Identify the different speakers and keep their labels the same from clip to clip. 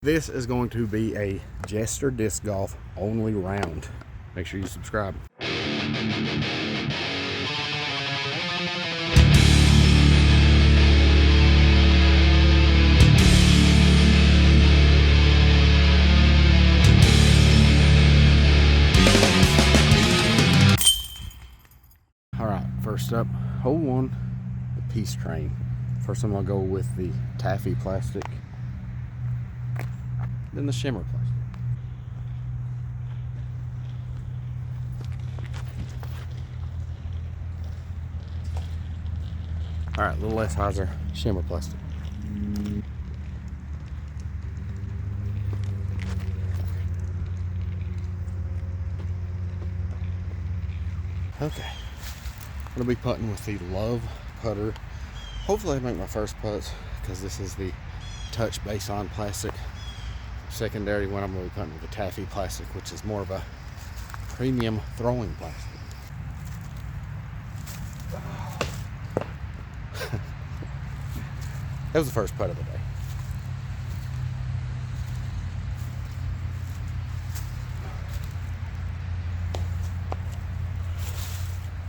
Speaker 1: This is going to be a Jester Disc Golf only round. Make sure you subscribe. All right, first up, hole one, the Peace Train. First I'm gonna go with the taffy plastic, then the shimmer plastic. All right, a little less hyzer, shimmer plastic. Okay, I'm gonna be putting with the Love putter. Hopefully I make my first putts because this is the touch base on plastic. Secondary one, I'm gonna be putting with the taffy plastic, which is more of a premium throwing plastic. That was the first putt of the day.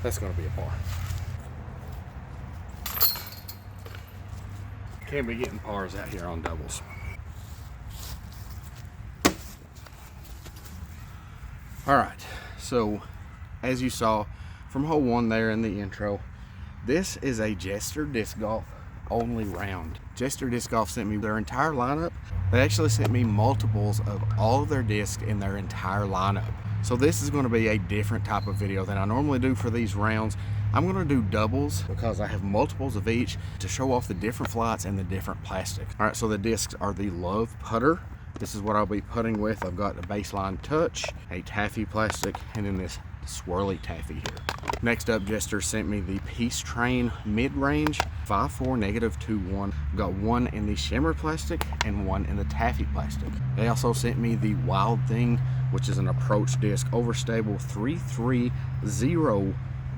Speaker 1: That's going to be a par. Can't be getting pars out here on doubles. All right, so as you saw from hole one there in the intro, this is a Jester Disc Golf only round. Jester Disc Golf sent me their entire lineup. They actually sent me multiples of all of their discs in their entire lineup. So this is going to be a different type of video than I normally do for these rounds. I'm going to do doubles because I have multiples of each to show off the different flights and the different plastic. All right, so the discs are the Love putter. This is what I'll be putting with. I've got the Baseline Touch, a taffy plastic, and then this swirly taffy here. Next up, Jester sent me the Peace Train mid-range 5.4 -2.1. Got one in the shimmer plastic and one in the taffy plastic. They also sent me the Wild Thing, which is an approach disc, overstable 330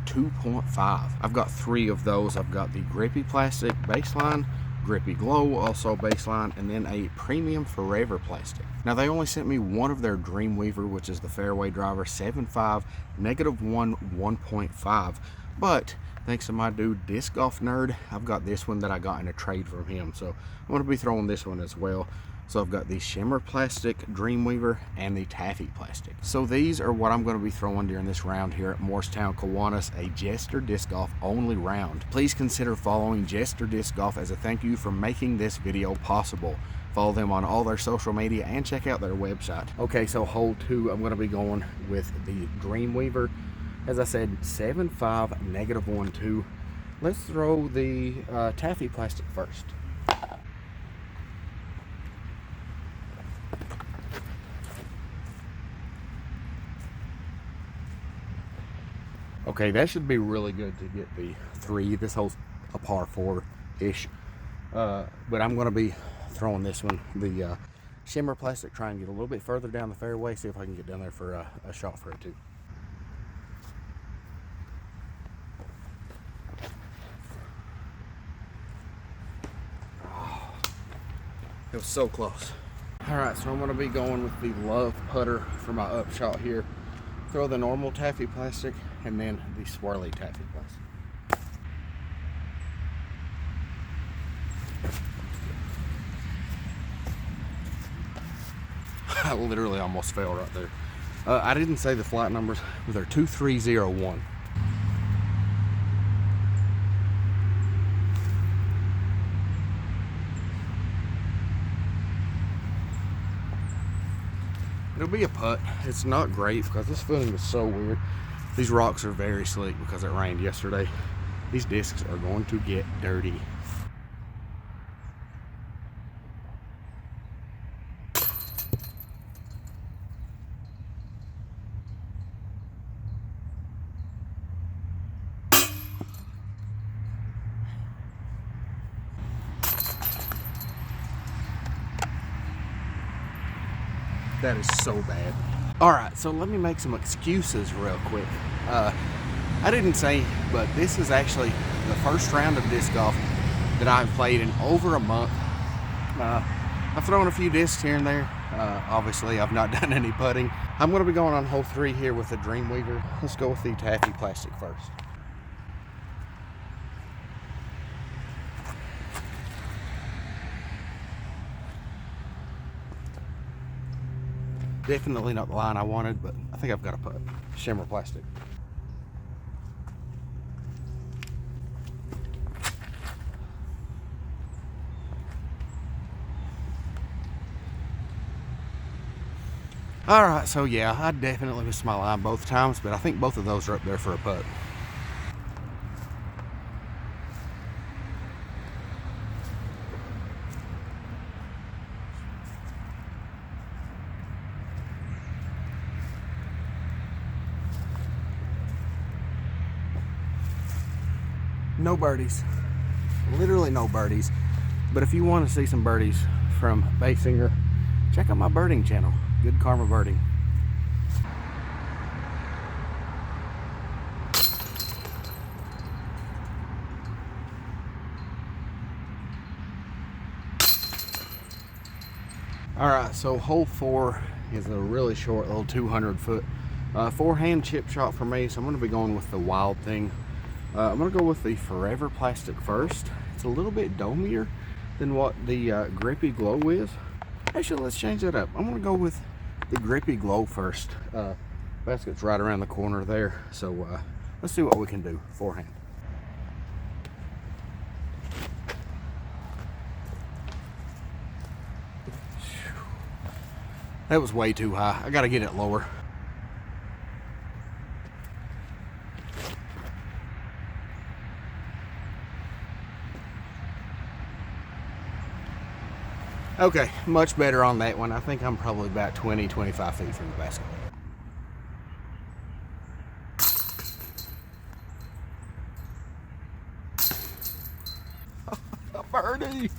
Speaker 1: 2.5. I've got three of those. I've got the grippy plastic Baseline, grippy glow, also Baseline, and then a premium forever plastic. Now they only sent me one of their Dreamweaver, which is the fairway driver 7.5 -1 1.5, but thanks to my dude Disc Golf Nerd, I've got this one that I got in a trade from him, so I'm going to be throwing this one as well. So I've got the shimmer plastic Dreamweaver and the taffy plastic. So these are what I'm going to be throwing during this round here at Morristown Kiwanis, a Jester Disc Golf only round. Please consider following Jester Disc Golf as a thank you for making this video possible. Follow them on all their social media and check out their website. Okay, so hole two, I'm going to be going with the Dreamweaver. As I said, 7.5 -1.2. Let's throw the taffy plastic first. Okay, that should be really good to get the three. This hole's a par 4-ish. But I'm going to be throwing this one, the shimmer plastic, try and get a little bit further down the fairway, see if I can get down there for a shot for it too. Oh, it was so close. All right, so I'm going to be going with the Love putter for my upshot here. Throw the normal taffy plastic and then the swirly taffy plastic. I literally almost fell right there. I didn't say the flight numbers, but they're 2301. It'll be a putt. It's not great because this footing is so weird. These rocks are very slick because it rained yesterday. These discs are going to get dirty. That is so bad. All right, so let me make some excuses real quick. I didn't say, but this is actually the first round of disc golf that I've played in over a month. I've thrown a few discs here and there. Obviously, I've not done any putting. I'm going to be going on hole 3 here with the Dreamweaver. Let's go with the taffy plastic first. Definitely not the line I wanted, but I think I've got a putt. Shimmer plastic. All right, so yeah, I definitely missed my line both times, but I think both of those are up there for a putt. No birdies, literally no birdies. But if you want to see some birdies from Baysinger, check out my birding channel, Good Karma Birding. All right, so hole 4 is a really short little 200-foot forehand chip shot for me, so I'm going to be going with the Wild Thing. I'm going to go with the Forever Plastic first. It's a little bit domier than what the Grippy Glow is. Actually, let's change that up. I'm going to go with the Grippy Glow first. Basket's right around the corner there, so let's see what we can do forehand. That was way too high. I got to get it lower. Okay, much better on that one. I think I'm probably about 20, 25 feet from the basket. A birdie!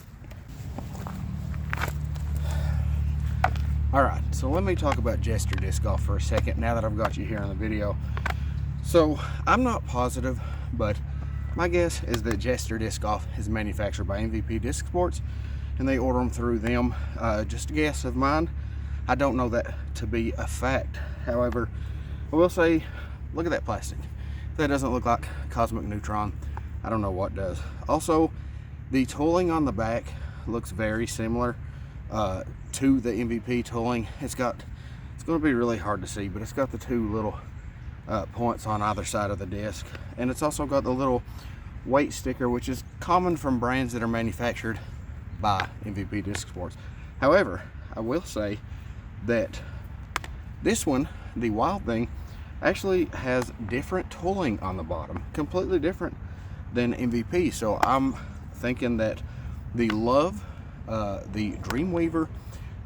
Speaker 1: All right, so let me talk about Jester Disc Golf for a second now that I've got you here on the video. So I'm not positive, but my guess is that Jester Disc Golf is manufactured by MVP Disc Sports, and they order them through them. Just a guess of mine. I don't know that to be a fact. However, I will say, look at that plastic. If that doesn't look like Cosmic Neutron, I don't know what does. Also, the tooling on the back looks very similar to the MVP tooling. It's going to be really hard to see, but it's got the two little points on either side of the disc, and it's also got the little weight sticker, which is common from brands that are manufactured by MVP Disc Sports. However, I will say that this one, the Wild Thing, actually has different tooling on the bottom, completely different than MVP. So I'm thinking that the Love, the Dreamweaver,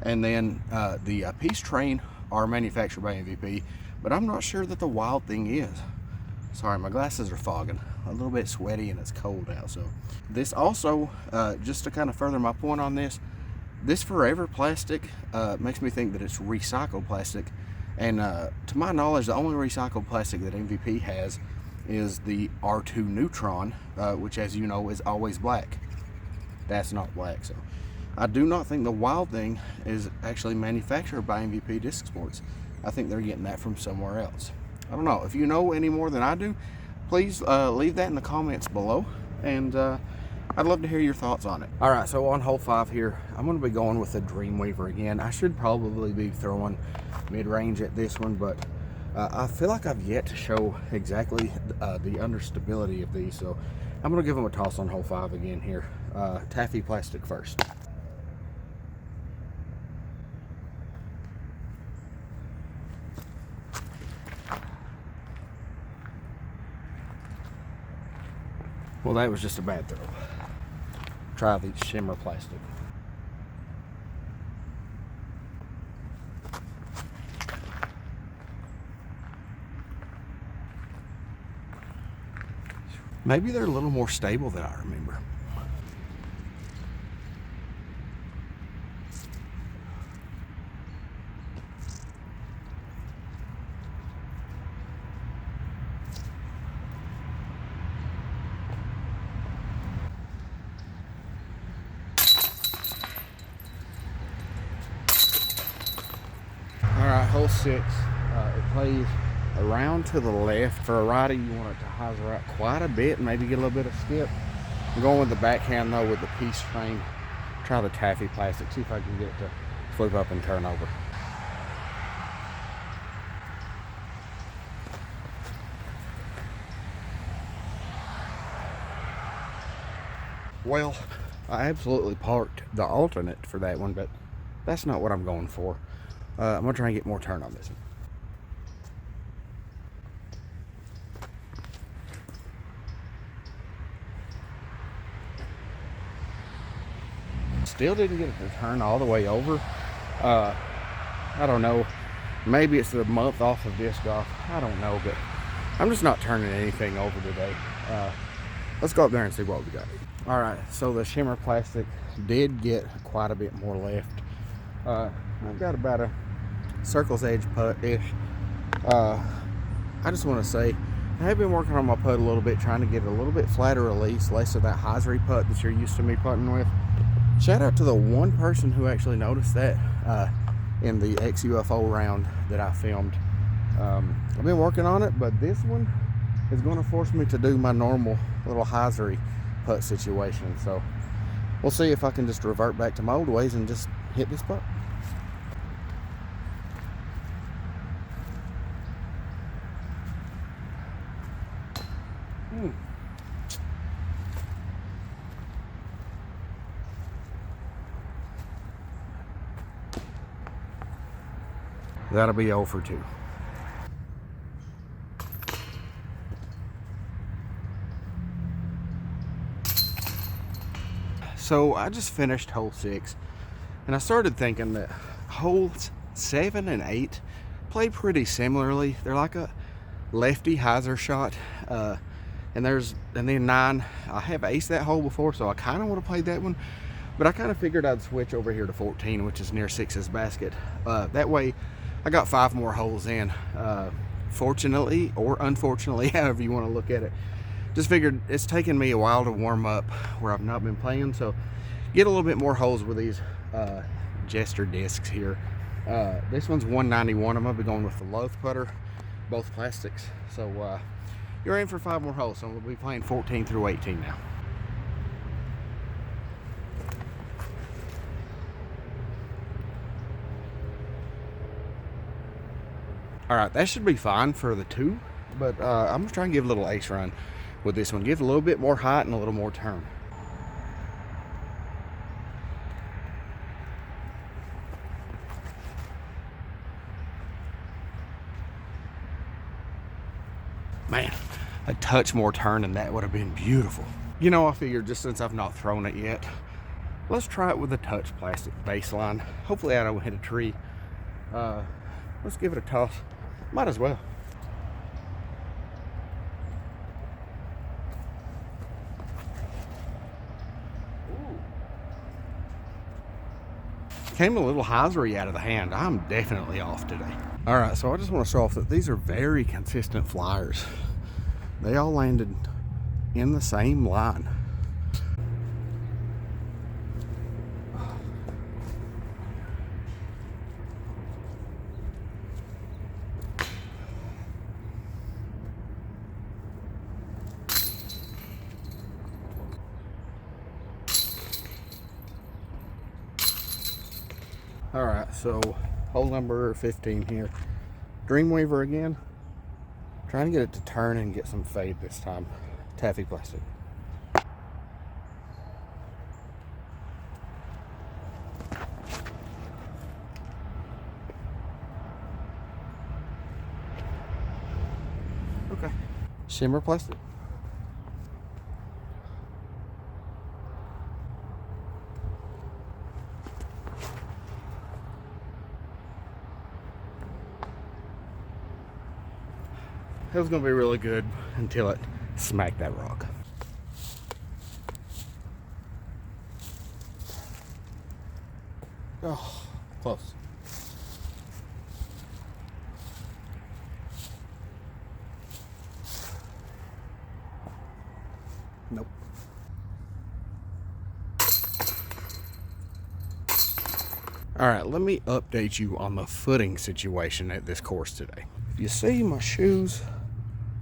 Speaker 1: and then the Peace Train are manufactured by MVP, but I'm not sure that the Wild Thing is. Sorry, my glasses are fogging. A little bit sweaty and it's cold out. So this also, just to kind of further my point on this, this Forever Plastic makes me think that it's recycled plastic. And to my knowledge, the only recycled plastic that MVP has is the R2 Neutron, which, as you know, is always black. That's not black. So I do not think the Wild Thing is actually manufactured by MVP Disc Sports. I think they're getting that from somewhere else. I don't know. If you know any more than I do, please leave that in the comments below, and I'd love to hear your thoughts on it. All right, so on hole 5 here, I'm going to be going with the Dreamweaver again. I should probably be throwing mid-range at this one, but I feel like I've yet to show exactly the understability of these, so I'm going to give them a toss on hole 5 again here. Taffy plastic first. Well, that was just a bad throw. Try the shimmer plastic. Maybe they're a little more stable than I remember. right, hole 6. It plays around to the left. For a righty, you want it to hyzer out quite a bit, maybe get a little bit of skip. I'm going with the backhand though with the piece frame. Try the taffy plastic, see if I can get it to flip up and turn over. Well, I absolutely parked the alternate for that one, but that's not what I'm going for. I'm gonna try and get more turn on this one. Still didn't get it to turn all the way over. I don't know. Maybe it's the month off of disc golf. I don't know, but I'm just not turning anything over today. Let's go up there and see what we got. All right, so the shimmer plastic did get quite a bit more left. I've got about a circle's edge putt-ish. I just want to say, I have been working on my putt a little bit, trying to get a little bit flatter release, less of that hyzery putt that you're used to me putting with. Shout out to the one person who actually noticed that in the ex-UFO round that I filmed. I've been working on it, but this one is going to force me to do my normal little hyzery putt situation. So we'll see if I can just revert back to my old ways and just hit this putt. That'll be 0 for 2. So I just finished hole 6, and I started thinking that holes 7 and 8 play pretty similarly. They're like a lefty hyzer shot, and then 9. I have aced that hole before, so I kind of want to play that one, but I kind of figured I'd switch over here to 14, which is near 6's basket. That way I got 5 more holes in. Fortunately or unfortunately, however you want to look at it. Just figured it's taken me a while to warm up where I've not been playing, so get a little bit more holes with these Jester discs here. This one's 191. I'm gonna be going with the Loath putter, both plastics. So you're in for 5 more holes, so we'll be playing 14 through 18 now. All right, that should be fine for the 2, but I'm gonna try and give a little ace run with this one. Give it a little bit more height and a little more turn. Man, a touch more turn and that would have been beautiful. You know, I figured just since I've not thrown it yet, let's try it with a touch plastic baseline. Hopefully I don't hit a tree. Let's give it a toss. Might as well. Ooh. Came a little hyzery out of the hand. I'm definitely off today. All right, so I just want to show off that these are very consistent flyers. They all landed in the same line. All right, so hole number 15 here. Dreamweaver again. Trying to get it to turn and get some fade this time. Taffy plastic. Okay. Shimmer plastic. It was going to be really good until it smacked that rock. Oh, close. Nope. All right, let me update you on the footing situation at this course today. You see my shoes?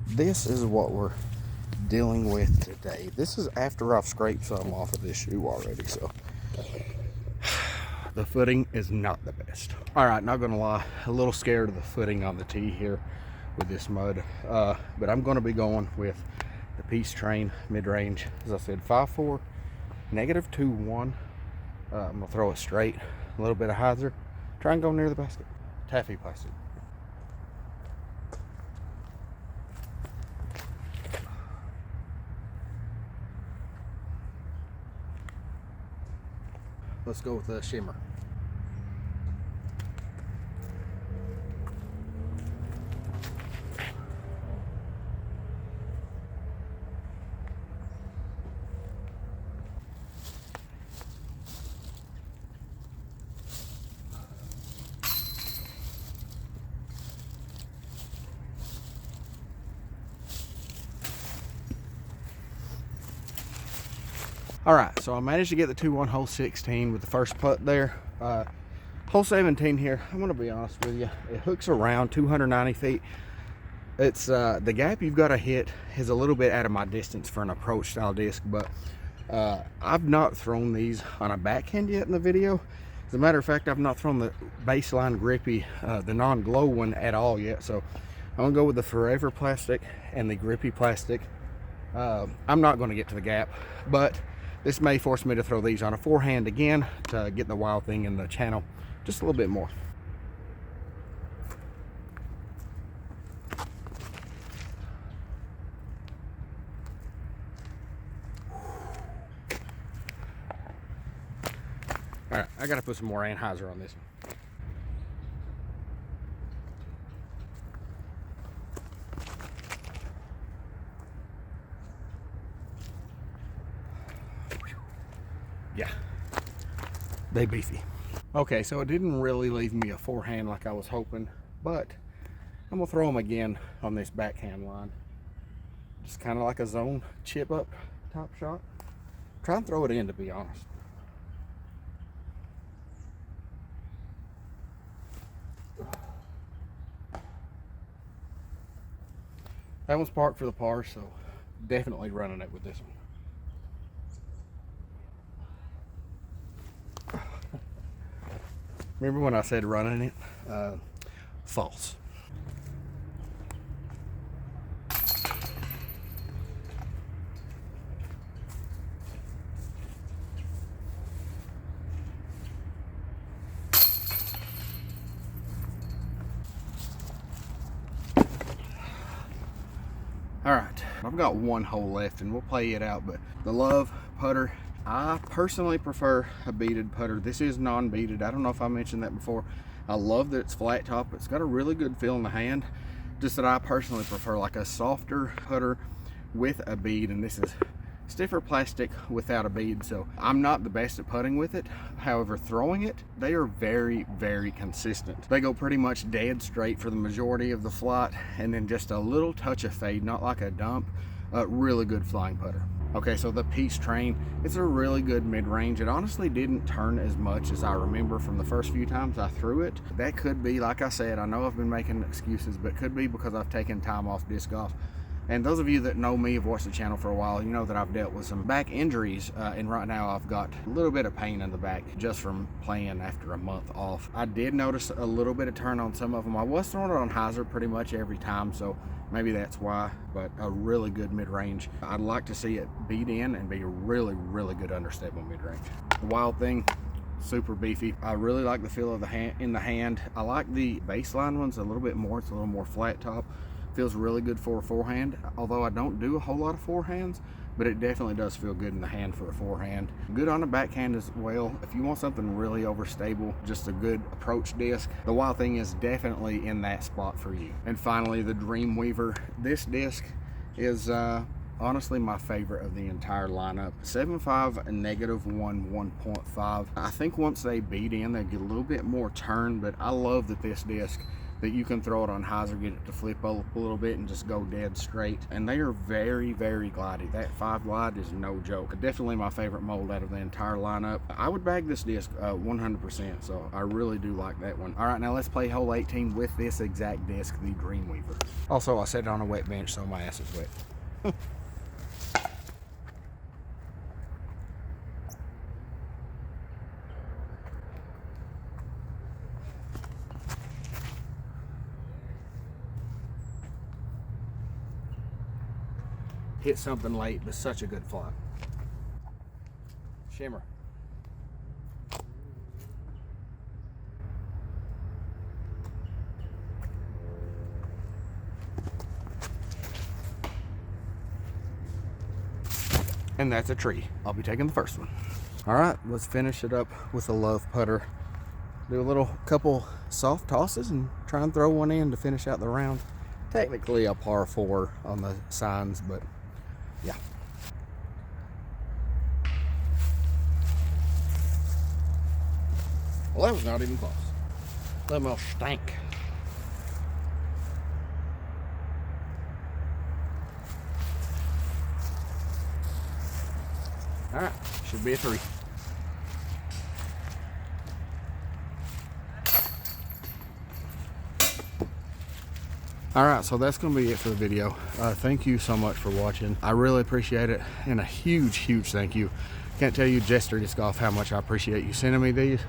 Speaker 1: This is what we're dealing with today. This is after I've scraped some off of this shoe already, so the footing is not the best. All right, not gonna lie, a little scared of the footing on the tee here with this mud, but I'm gonna be going with the Peace Train mid-range. As I said, 5.4, -2.1. I'm gonna throw it straight, a little bit of hyzer, try and go near the basket. Taffy plastic. Let's go with the shimmer. All right, so I managed to get the 2-1 hole 16 with the first putt there. Hole 17 here, I'm gonna be honest with you, it hooks around 290 feet. It's the gap you've got to hit is a little bit out of my distance for an approach style disc, but I've not thrown these on a backhand yet in the video. As a matter of fact, I've not thrown the baseline grippy, the non-glow one at all yet. So I'm gonna go with the Forever plastic and the grippy plastic. I'm not gonna get to the gap, but this may force me to throw these on a forehand again to get the wild thing in the channel just a little bit more. All right, I gotta put some more anhyzer on this one. Yeah, they beefy. Okay, so it didn't really leave me a forehand like I was hoping, but I'm gonna throw them again on this backhand line. Just kind of like a zone chip up top shot. Try and throw it in, to be honest. That one's parked for the par, so definitely running it with this one. Remember when I said running it? False. All right, I've got one hole left and we'll play it out, but the Love putter, I personally prefer a beaded putter. This is non-beaded. I don't know if I mentioned that before. I love that it's flat top. It's got a really good feel in the hand. Just that I personally prefer like a softer putter with a bead, and this is stiffer plastic without a bead. So I'm not the best at putting with it. However, throwing it, they are very, very consistent. They go pretty much dead straight for the majority of the flight, and then just a little touch of fade, not like a dump. Really good flying putter. Okay, so the Peace Train, it's a really good mid-range. It honestly didn't turn as much as I remember from the first few times I threw it. That could be, like I said, I know I've been making excuses, but could be because I've taken time off disc golf. And those of you that know me, have watched the channel for a while, you know that I've dealt with some back injuries, and right now I've got a little bit of pain in the back just from playing after a month off. I did notice a little bit of turn on some of them. I was throwing it on hyzer pretty much every time, so maybe that's why, but a really good mid-range. I'd like to see it beat in and be a really, really good understable mid-range. The Wild Thing, super beefy. I really like the feel of the hand in the hand. I like the baseline ones a little bit more. It's a little more flat top. Feels really good for a forehand, although I don't do a whole lot of forehands, but it definitely does feel good in the hand for a forehand. Good on the backhand as well. If you want something really overstable, just a good approach disc, the Wild Thing is definitely in that spot for you. And finally, the Dreamweaver. This disc is honestly my favorite of the entire lineup. 7.5 and -1 1.5. I think once they beat in, they get a little bit more turn, but I love that this disc, that you can throw it on hyzer, get it to flip up a little bit and just go dead straight. And they are very, very glidey. That 5 glide is no joke. Definitely my favorite mold out of the entire lineup. I would bag this disc 100%, so I really do like that one. All right, now let's play hole 18 with this exact disc, the Dreamweaver. Also, I set it on a wet bench, so my ass is wet. Hit something late, but such a good fly. Shimmer. And that's a tree. I'll be taking the first one. All right, let's finish it up with a love putter. Do a couple soft tosses and try and throw one in to finish out the round. Technically a par 4 on the signs, but yeah. Well, that was not even close. That mouth stank. All right, should be a 3. All right, so that's gonna be it for the video. Thank you so much for watching. I really appreciate it, and a huge, huge thank you. Can't tell you, Jester Disc Golf, how much I appreciate you sending me these.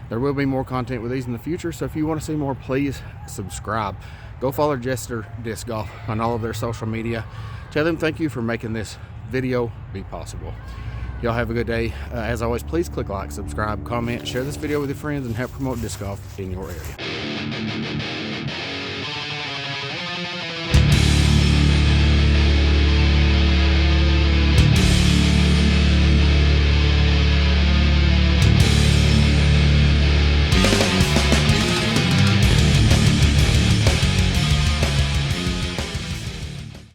Speaker 1: There will be more content with these in the future, so if you want to see more, please subscribe. Go follow Jester Disc Golf on all of their social media. Tell them thank you for making this video be possible. Y'all have a good day. As always, please click like, subscribe, comment, share this video with your friends, and help promote disc golf in your area.